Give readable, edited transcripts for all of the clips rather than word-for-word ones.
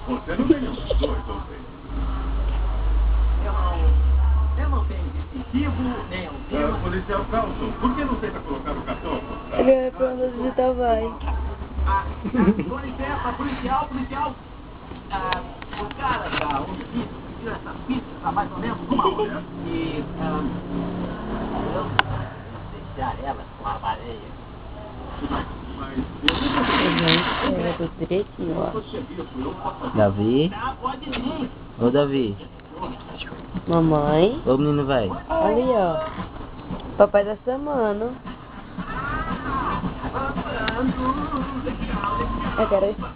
Você não tem nenhum dos dois, ou seja. Eu não tenho distintivo, nem um policial Carlson, por que não tenta colocar o cartão ao contrário? Ele vai pra onde visitar, vai. Com licença, policial. O cara da homicídio tira essas pistas há mais ou menos uma hora. E eu deixar elas com a baleia. Mas É tudo direitinho, ó. Davi? Ô Davi? Mamãe. Ô menino velho? Ali, ó. Papai tá chamando. Eu quero isso.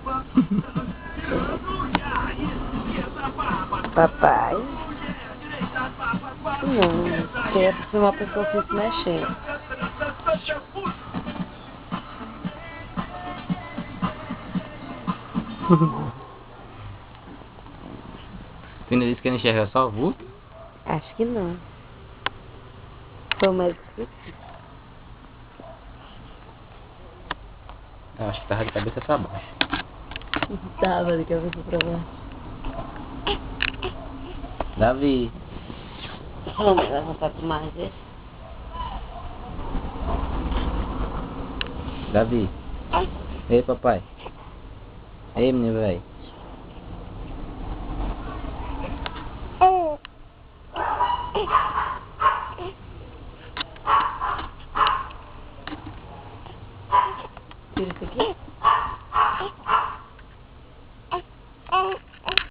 Papai. Não, quer uma pessoa assim se mexendo. Tu ainda disse que não enxerga só vulto? Acho que não. Sou médico específico. Eu acho que tava de cabeça pra baixo. Tava de cabeça pra baixo. Davi? Vamos levantar com mais esse. Davi? Ei papai? Ei menino velho?